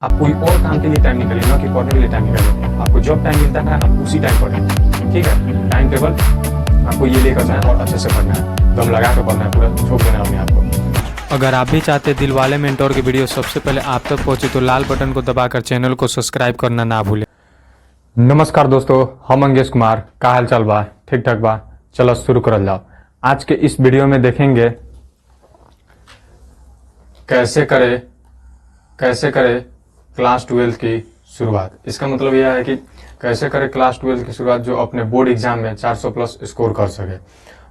आप कोई और काम के लिए टाइम निकालिए, ना कि पढ़ने के लिए टाइम निकालिए। आपको जब टाइम मिलता है आप उसी टाइम पढ़ें, ठीक है। टाइम टेबल आपको ये लेकर जाना है और अच्छे से पढ़ना है, दम लगा कर पढ़ना है, पूरा झोंक देना अपने आप को। अगर आप भी चाहते दिल वाले मेंटोर की वीडियो सबसे पहले आप तक पहुंचे तो लाल बटन को दबाकर चैनल को सब्सक्राइब करना ना भूलें। नमस्कार दोस्तों, हम अंगेश कुमार। का हाल चाल बा? ठीक ठाक बा? चलो शुरू करल जाओ। आज के इस वीडियो में देखेंगे कैसे करे क्लास 12 की शुरुआत। इसका मतलब यह है कि कैसे करें क्लास 12 की शुरुआत जो अपने बोर्ड एग्जाम में 400 प्लस स्कोर कर सके।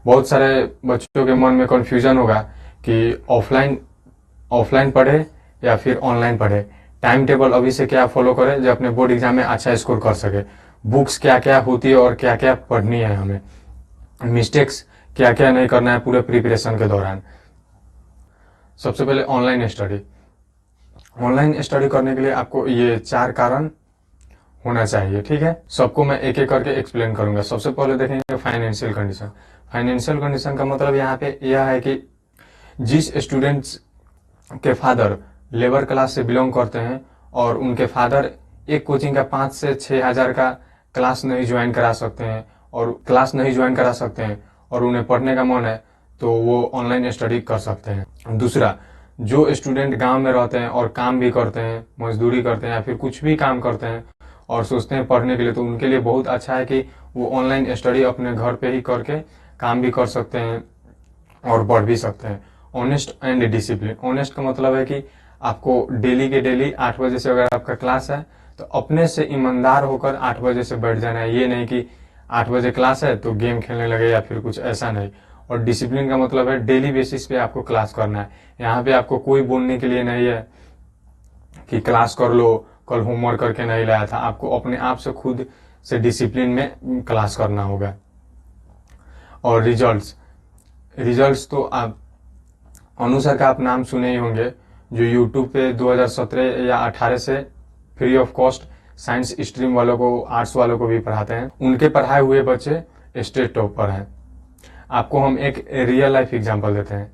बहुत सारे बच्चों के मन में कन्फ्यूजन होगा कि ऑफलाइन पढ़े या फिर ऑनलाइन पढ़े, टाइम टेबल अभी से क्या फॉलो करें जो अपने बोर्ड एग्जाम में अच्छा स्कोर कर सके, बुक्स क्या क्या होती है और क्या क्या पढ़नी है हमें, मिस्टेक्स क्या क्या नहीं करना है पूरे प्रिपरेशन के दौरान। सबसे पहले ऑनलाइन स्टडी करने के लिए आपको ये 4 कारण होना चाहिए, ठीक है। सबको मैं एक एक करके एक्सप्लेन करूंगा। सबसे पहले देखेंगे फाइनेंशियल कंडीशन। फाइनेंशियल कंडीशन का मतलब यहाँ पे यह है कि जिस स्टूडेंट्स के फादर लेबर क्लास से बिलोंग करते हैं और उनके फादर एक कोचिंग का 5 से 6 हजार का क्लास नहीं ज्वाइन करा सकते हैं और उन्हें पढ़ने का मन है तो वो ऑनलाइन स्टडी कर सकते हैं। दूसरा, जो स्टूडेंट गांव में रहते हैं और काम भी करते हैं, मजदूरी करते हैं या फिर कुछ भी काम करते हैं और सोचते हैं पढ़ने के लिए, तो उनके लिए बहुत अच्छा है कि वो ऑनलाइन स्टडी अपने घर पे ही करके काम भी कर सकते हैं और पढ़ भी सकते हैं। Honest and discipline. ऑनेस्ट का मतलब है कि आपको डेली के डेली 8 बजे से अगर आपका क्लास है तो अपने से ईमानदार होकर 8 बजे से बैठ जाना है। ये नहीं कि 8 बजे क्लास है तो गेम खेलने लगे या फिर कुछ ऐसा नहीं। और डिसिप्लिन का मतलब है डेली बेसिस पे आपको क्लास करना है। यहाँ पे आपको कोई बोलने के लिए नहीं है कि क्लास कर लो, कल होमवर्क करके नहीं लाया था। आपको अपने आप से खुद से डिसिप्लिन में क्लास करना होगा। और रिजल्ट्स तो आप अनुसार का आप नाम सुने ही होंगे, जो यूट्यूब पे 2017 या 18 से free of cost science stream वालों को, आर्ट्स वालों को भी पढ़ाते हैं। उनके पढ़ाए हुए बच्चे स्टेट टॉप पर हैं। आपको हम एक रियल लाइफ एग्जांपल देते हैं।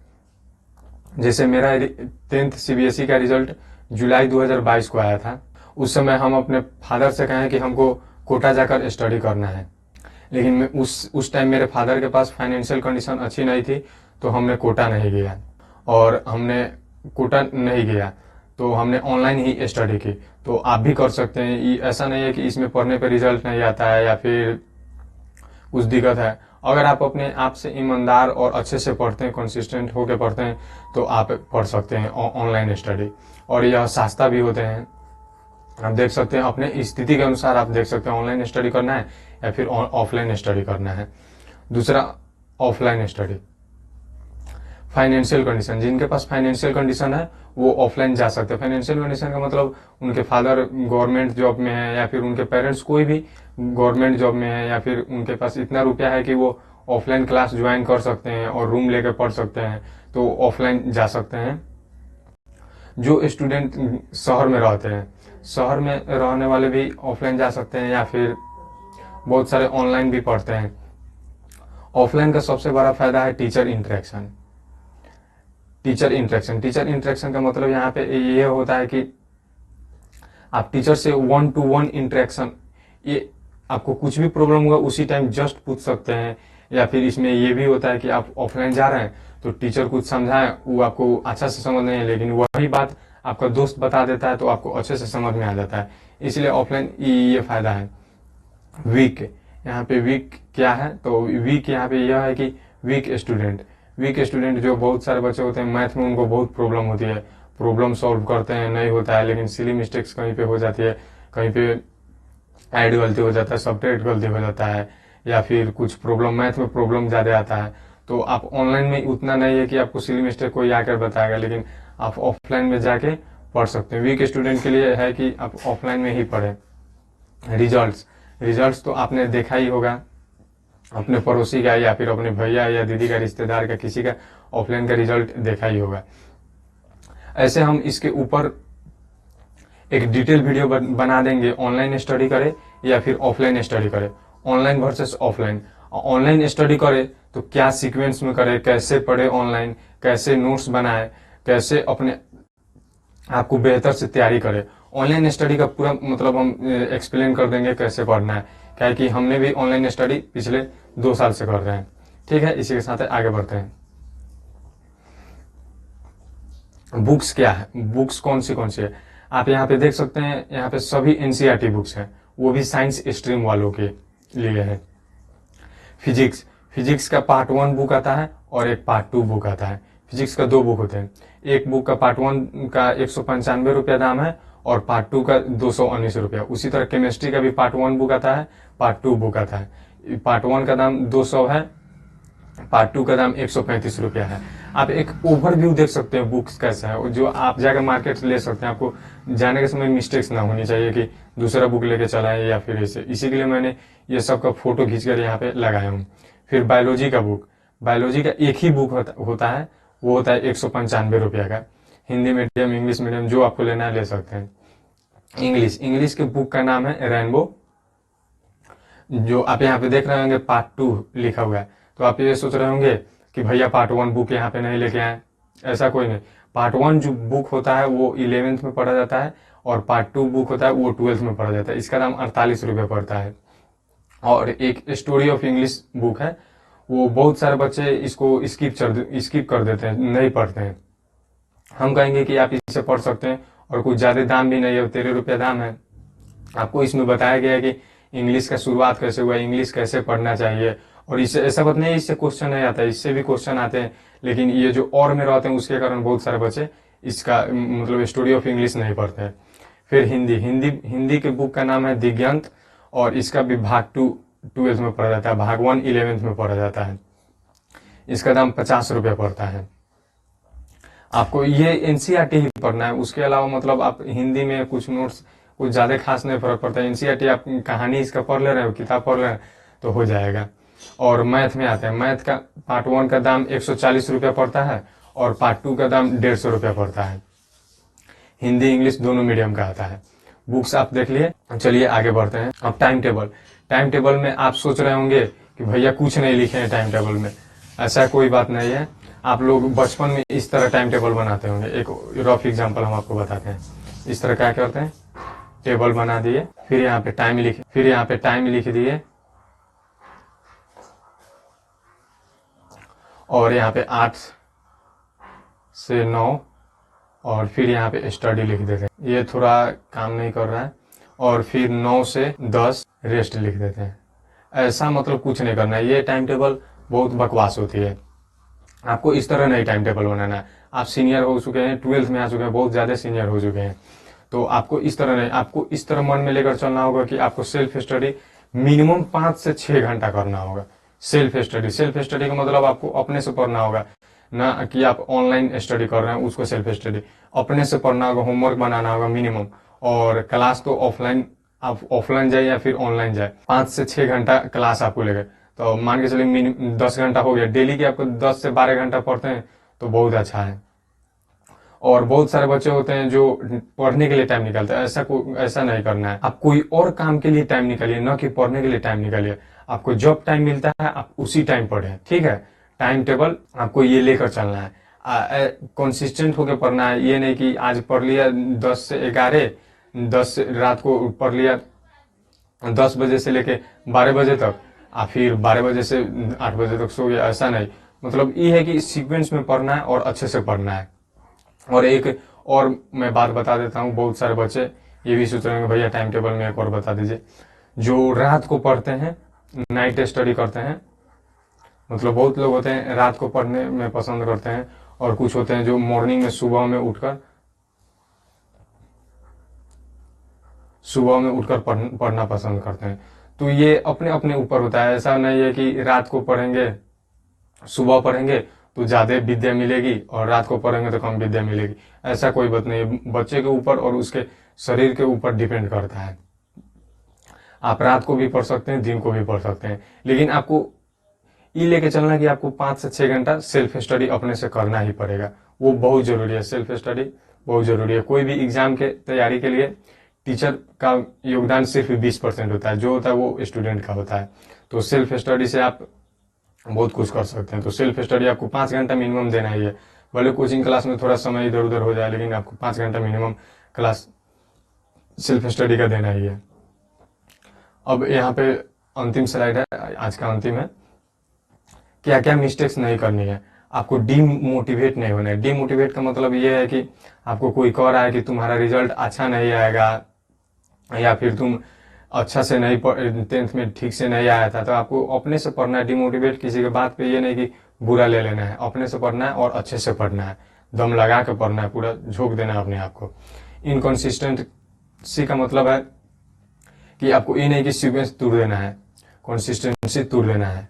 जैसे मेरा 10th CBSE का रिजल्ट जुलाई 2022 को आया था। उस समय हम अपने फादर से कहें कि हमको कोटा जाकर स्टडी करना है, लेकिन उस टाइम मेरे फादर के पास फाइनेंशियल कंडीशन अच्छी नहीं थी तो हमने कोटा नहीं गया। और हमने कोटा नहीं गया तो हमने ऑनलाइन ही स्टडी की। तो आप भी कर सकते हैं। ऐसा नहीं है कि इसमें पढ़ने पर रिजल्ट नहीं आता है या फिर कुछ दिक्कत है। अगर आप अपने आप से ईमानदार और अच्छे से पढ़ते हैं, कंसिस्टेंट होकर पढ़ते हैं, तो आप पढ़ सकते हैं ऑनलाइन स्टडी। और यह सस्ता भी होते हैं। आप देख सकते हैं अपने स्थिति के अनुसार आप देख सकते हैं ऑनलाइन स्टडी करना है या फिर ऑफलाइन स्टडी करना है। दूसरा, ऑफलाइन स्टडी। फाइनेंशियल कंडीशन, जिनके पास फाइनेंशियल कंडीशन है वो ऑफलाइन जा सकते हैं। फाइनेंशियल कंडीशन का मतलब उनके फादर गवर्नमेंट जॉब में है या फिर उनके पेरेंट्स कोई भी गवर्नमेंट जॉब में है या फिर उनके पास इतना रुपया है कि वो ऑफलाइन क्लास ज्वाइन कर सकते हैं और रूम लेकर पढ़ सकते हैं, तो ऑफलाइन जा सकते हैं। जो स्टूडेंट शहर में रहते हैं, शहर में रहने वाले भी ऑफलाइन जा सकते हैं या फिर बहुत सारे ऑनलाइन भी पढ़ते हैं। ऑफलाइन का सबसे बड़ा फायदा है टीचर इंटरेक्शन का मतलब यहाँ पे ये होता है कि आप टीचर से 1-to-1 इंटरेक्शन, ये आपको कुछ भी प्रॉब्लम होगा उसी टाइम जस्ट पूछ सकते हैं। या फिर इसमें ये भी होता है कि आप ऑफलाइन जा रहे हैं तो टीचर कुछ समझाए, वो आपको अच्छा से समझ नहीं है, लेकिन वही बात आपका दोस्त बता देता है तो आपको अच्छे से समझ में आ जाता है। इसलिए ऑफलाइन ये फायदा है। वीक, यहाँ पे वीक क्या है, तो वीक यहाँ पे यह है कि वीक स्टूडेंट जो बहुत सारे बच्चे होते हैं, मैथ में उनको बहुत प्रॉब्लम होती है, प्रॉब्लम सॉल्व करते हैं नहीं होता है, लेकिन सिली मिस्टेक्स कहीं पे हो जाती है, कहीं पे ऐड गलती हो जाता है, सब्ट्रैक्ट गलती हो जाता है, या फिर कुछ प्रॉब्लम मैथ में प्रॉब्लम ज़्यादा आता है। तो आप ऑनलाइन में उतना नहीं है कि आपको सिली मिस्टेक कोई आकर बताएगा, लेकिन आप ऑफलाइन में जाके पढ़ सकते हैं। वीक स्टूडेंट के लिए है कि आप ऑफलाइन में ही पढ़ें। रिजल्ट्स तो आपने देखा ही होगा, अपने पड़ोसी का या फिर अपने भैया या दीदी का, रिश्तेदार का, किसी का ऑफलाइन का रिजल्ट देखा ही होगा। ऐसे हम इसके ऊपर एक डिटेल वीडियो बना देंगे, ऑनलाइन स्टडी करें या फिर ऑफलाइन स्टडी करें, online versus offline. Online study करें तो क्या सीक्वेंस में करें, कैसे पढ़े ऑनलाइन, कैसे नोट्स बनाए, कैसे अपने आपको बेहतर से तैयारी करें। ऑनलाइन स्टडी का पूरा मतलब हम एक्सप्लेन कर देंगे कैसे पढ़ना है, क्या है कि हमने भी ऑनलाइन स्टडी पिछले 2 साल से कर रहे हैं। ठीक है, इसी के साथ आगे बढ़ते हैं। बुक्स क्या है, बुक्स कौन सी है, आप यहाँ पे देख सकते हैं, यहाँ पे सभी एनसीईआरटी बुक्स हैं, वो भी साइंस स्ट्रीम वालों के लिए है। फिजिक्स का पार्ट 1 बुक आता है और एक पार्ट 2 बुक आता है। फिजिक्स का 2 बुक होते हैं, एक बुक का पार्ट 1 का 195 रुपया दाम है और पार्ट 2 का 219 रुपया। उसी तरह केमिस्ट्री का भी पार्ट 1 बुक आता है, पार्ट 2 बुक आता है। पार्ट 1 का दाम 200 है, पार्ट 2 का दाम 135 रुपया है। आप एक ओवरव्यू देख सकते हैं बुक्स कैसा है, जो आप जाकर मार्केट से ले सकते हैं। आपको जाने के समय मिस्टेक्स ना होनी चाहिए कि दूसरा बुक लेके चला है या फिर ऐसे, इसी के लिए मैंने ये सब का फोटो खींचकर यहाँ पे लगाया हूँ। फिर बायोलॉजी का बुक, बायोलॉजी का एक ही बुक होता है, वो होता है 195 रुपया का। हिंदी मीडियम, इंग्लिश मीडियम, जो आपको लेना है ले सकते हैं। इंग्लिश के बुक का नाम है रेनबो, जो आप यहाँ पे देख रहे होंगे पार्ट 2 लिखा हुआ है। तो आप ये सोच रहे होंगे कि भैया पार्ट 1 बुक यहाँ पे नहीं लेके आए, ऐसा कोई नहीं। पार्ट 1 जो बुक होता है वो 11th में पढ़ा जाता है और पार्ट 2 बुक होता है वो 12th में पढ़ा जाता है। इसका दाम 48 रुपये पड़ता है। और एक स्टोरी ऑफ इंग्लिश बुक है, वो बहुत सारे बच्चे इसको स्किप कर देते हैं, नहीं पढ़ते हैं। हम कहेंगे कि आप इसे पढ़ सकते हैं और कुछ ज़्यादा दाम भी नहीं है, 13 रुपया दाम है। आपको इसमें बताया गया है कि इंग्लिश का शुरुआत कैसे हुआ, इंग्लिश कैसे पढ़ना चाहिए। और इससे ऐसा बात नहीं है इससे क्वेश्चन नहीं आता है, इससे भी क्वेश्चन आते हैं, लेकिन ये जो और में रहते हैं उसके कारण बहुत सारे बच्चे इसका मतलब स्टोरी ऑफ इंग्लिश नहीं पढ़ते हैं। फिर हिंदी के बुक का नाम है दिव्यांत और इसका भी भाग 2 12th में पढ़ा जाता है, भाग 1 11th में पढ़ा जाता है। इसका दाम 50 रुपया पड़ता है। आपको ये एनसीईआरटी ही पढ़ना है, उसके अलावा मतलब आप हिंदी में कुछ नोट्स कुछ ज़्यादा खास नहीं फर्क पड़ता है। एनसीईआरटी आप कहानी इसका पढ़ ले रहे हो, किताब पढ़ रहे हैं तो हो जाएगा। और मैथ में आते हैं, मैथ का पार्ट 1 का दाम 140 रुपया पड़ता है और पार्ट 2 का दाम 150 रुपया पड़ता है। हिंदी इंग्लिश दोनों मीडियम का आता है। बुक्स आप देख लिए, चलिए आगे बढ़ते हैं। अब टाइम टेबल में आप सोच रहे होंगे कि भैया कुछ नहीं लिखे हैं टाइम टेबल में, ऐसा कोई बात नहीं है। आप लोग बचपन में इस तरह टाइम टेबल बनाते होंगे। एक रफ एग्जांपल हम आपको बताते हैं। इस तरह क्या करते हैं, टेबल बना दिए, फिर यहाँ पे टाइम लिख दिए और यहाँ पे 8 से 9 और फिर यहाँ पे स्टडी लिख देते हैं। ये थोड़ा काम नहीं कर रहा है। और फिर 9 से 10 रेस्ट लिख देते हैं। ऐसा मतलब कुछ नहीं करना है, ये टाइम टेबल बहुत बकवास होती है। आपको इस तरह नहीं टाइम टेबल बनाना है। आप सीनियर हो चुके हैं, 12th में आ चुके हैं, बहुत ज़्यादा सीनियर हो चुके हैं, तो आपको इस तरह नहीं, आपको इस तरह मन में लेकर चलना होगा कि आपको सेल्फ स्टडी मिनिमम 5 से 6 घंटा करना होगा। सेल्फ स्टडी का मतलब आपको अपने से पढ़ना होगा, ना कि आप ऑनलाइन स्टडी कर रहे हैं उसको सेल्फ स्टडी। अपने से पढ़ना होगा, होमवर्क बनाना होगा मिनिमम। और क्लास तो ऑफलाइन, आप ऑफलाइन जाए या फिर ऑनलाइन जाए, 5 से 6 घंटा क्लास आपको लगेगा। तो मान के चलिए मिनिमम 10 घंटा हो गया डेली के, आपको 10 से 12 घंटा पढ़ते हैं तो बहुत अच्छा है। और बहुत सारे बच्चे होते हैं जो पढ़ने के लिए टाइम निकालते हैं, ऐसा नहीं करना है। आप कोई और काम के लिए टाइम निकालिए, न कि पढ़ने के लिए टाइम निकालिए। आपको जब टाइम मिलता है आप उसी टाइम पढ़ें, ठीक है। टाइम टेबल आपको ये लेकर चलना है, कंसिस्टेंट होकर पढ़ना है। ये नहीं कि आज पढ़ लिया 10 से 11, 10 रात को पढ़ लिया 10 बजे से लेके 12 बजे तक, फिर 12 बजे से 8 बजे तक सो गया, ऐसा नहीं। मतलब ये है कि सीक्वेंस में पढ़ना है और अच्छे से पढ़ना है। और एक और मैं बात बता देता हूँ, बहुत सारे बच्चे ये भी सोच रहे हैं भैया टाइम टेबल में एक और बता दीजिए। जो रात को पढ़ते हैं, नाइट स्टडी करते हैं, मतलब बहुत लोग होते हैं रात को पढ़ने में पसंद करते हैं और कुछ होते हैं जो मॉर्निंग में सुबह में उठकर पढ़ना पसंद करते हैं। तो ये अपने अपने ऊपर होता है। ऐसा नहीं है कि रात को पढ़ेंगे सुबह पढ़ेंगे तो ज़्यादा विद्या मिलेगी और रात को पढ़ेंगे तो कम विद्या मिलेगी, ऐसा कोई बात नहीं है। बच्चे के ऊपर और उसके शरीर के ऊपर डिपेंड करता है। आप रात को भी पढ़ सकते हैं, दिन को भी पढ़ सकते हैं, लेकिन आपको ये लेके चलना कि आपको 5 से 6 घंटा सेल्फ स्टडी अपने से करना ही पड़ेगा। वो बहुत जरूरी है, सेल्फ स्टडी बहुत जरूरी है। कोई भी एग्जाम के तैयारी के लिए टीचर का योगदान सिर्फ 20% होता है, जो होता है वो स्टूडेंट का होता है। तो सेल्फ स्टडी से आप बहुत कुछ कर सकते हैं। तो सेल्फ स्टडी आपको 5 घंटा मिनिमम देना ही है। भले कोचिंग क्लास में थोड़ा समय इधर उधर हो जाए, लेकिन आपको 5 घंटा मिनिमम क्लास सेल्फ स्टडी का देना ही है। अब यहाँ पे अंतिम स्लाइड है, आज का अंतिम है। क्या क्या मिस्टेक्स नहीं करनी है, आपको डीमोटिवेट नहीं होना है। डीमोटिवेट का मतलब ये है कि आपको कोई कह रहा है कि तुम्हारा रिजल्ट अच्छा नहीं आएगा, या फिर तुम अच्छा से नहीं 10th में ठीक से नहीं आया था, तो आपको अपने से पढ़ना है। डिमोटिवेट किसी के बात पे ये नहीं कि बुरा ले लेना है, अपने से पढ़ना है और अच्छे से पढ़ना है, दम लगा के पढ़ना है, पूरा झोंक देना है अपने आप को। इनकॉन्सिस्टेंसी का मतलब है कि आपको ये नहीं कि सीक्वेंस तोड़ देना है, कंसिस्टेंसी तोड़ देना है,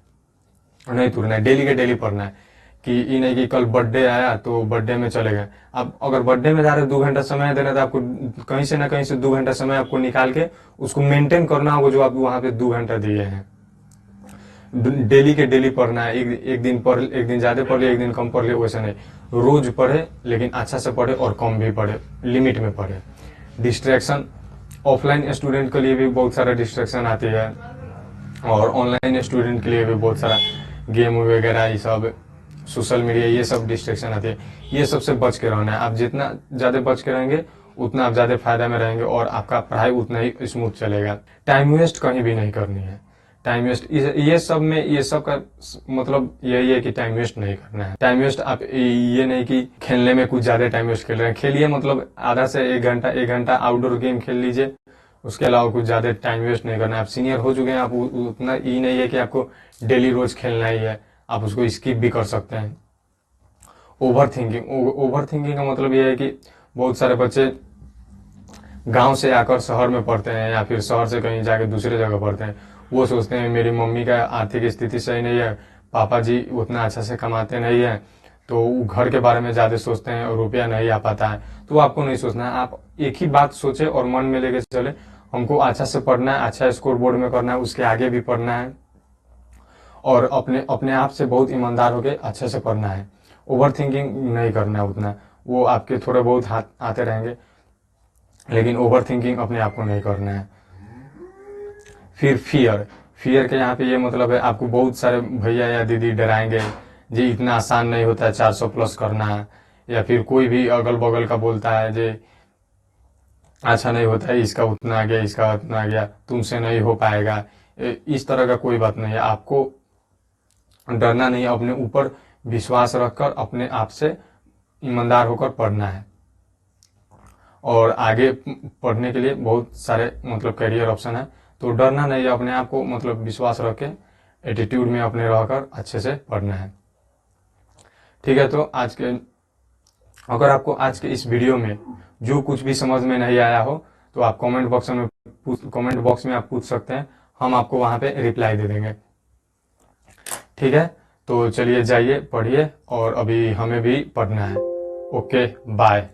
नहीं तोड़ना है, डेली के डेली पढ़ना है। कि ये नहीं कि कल बर्थडे आया तो बर्थडे में चले गए। आप अगर बर्थडे में जा रहे 2 घंटा समय देना, तो आपको कहीं से ना कहीं से 2 घंटा समय आपको निकाल के उसको मेंटेन करना होगा, जो आप वहां पे 2 घंटा दिए हैं। डेली के डेली पढ़ना है, एक दिन पढ़, एक दिन ज्यादा पढ़ ले, एक दिन कम पढ़ ले, वैसा नहीं। रोज पढ़े, लेकिन अच्छा से पढ़े और कम भी पढ़े, लिमिट में पढ़े। डिस्ट्रैक्शन, ऑफलाइन स्टूडेंट के लिए भी बहुत सारा डिस्ट्रैक्शन आती है, और ऑनलाइन स्टूडेंट के लिए भी बहुत सारा गेम वगैरह, ये सब सोशल मीडिया, ये सब डिस्ट्रैक्शन आती है। ये सबसे बच के रहना है। आप जितना ज्यादा बच के रहेंगे उतना आप ज्यादा फायदा में रहेंगे, और आपका पढ़ाई उतना ही स्मूथ चलेगा। टाइम वेस्ट कहीं भी नहीं करनी है। टाइम वेस्ट ये सब में, ये सब का मतलब यही है कि टाइम वेस्ट नहीं करना है। टाइम वेस्ट आप ये नहीं कि खेलने में कुछ ज्यादा टाइम वेस्ट खेल रहे हैं, खेलिए, मतलब आधा से 1 घंटा आउटडोर गेम खेल लीजिए, उसके अलावा कुछ ज्यादा टाइम वेस्ट नहीं करना है। आप सीनियर हो चुके हैं, आप उतना ही नहीं है कि आपको डेली रोज खेलना ही है, आप उसको स्किप भी कर सकते हैं। ओवर थिंकिंग का मतलब यह है कि बहुत सारे बच्चे गांव से आकर शहर में पढ़ते हैं, या फिर शहर से कहीं जाके दूसरे जगह पढ़ते हैं। वो सोचते हैं मेरी मम्मी का आर्थिक स्थिति सही नहीं है, पापा जी उतना अच्छा से कमाते नहीं है, तो वो घर के बारे में ज्यादा सोचते हैं और रुपया नहीं आ पाता है। तो आपको नहीं सोचना है, आप एक ही बात सोचे और मन में लेके चले, हमको अच्छा से पढ़ना है, अच्छा स्कोर बोर्ड में करना है, उसके आगे भी पढ़ना है, और अपने आप से बहुत ईमानदार होकर अच्छे से पढ़ना है। ओवर थिंकिंग नहीं करना है उतना, वो आपके थोड़े बहुत हाथ आते रहेंगे, लेकिन ओवर थिंकिंग अपने आप को नहीं करना है। फिर फियर के यहाँ पे ये मतलब है, आपको बहुत सारे भैया या दीदी डराएंगे जी इतना आसान नहीं होता है 400 प्लस करना, या फिर कोई भी अगल बगल का बोलता है जी अच्छा नहीं होता है, इसका उतना आ गया, इसका उतना आ गया, तुमसे नहीं हो पाएगा। इस तरह का कोई बात नहीं है। आपको डरना नहीं है, अपने ऊपर विश्वास रखकर अपने आप से ईमानदार होकर पढ़ना है। और आगे पढ़ने के लिए बहुत सारे मतलब करियर ऑप्शन है, तो डरना नहीं है, अपने आप को मतलब विश्वास रख के एटीट्यूड में अपने रहकर अच्छे से पढ़ना है। ठीक है, तो अगर आपको आज के इस वीडियो में जो कुछ भी समझ में नहीं आया हो, तो आप कमेंट बॉक्स में आप पूछ सकते हैं, हम आपको वहां पे रिप्लाई दे देंगे। ठीक है, तो चलिए जाइए पढ़िए, और अभी हमें भी पढ़ना है। Okay, bye.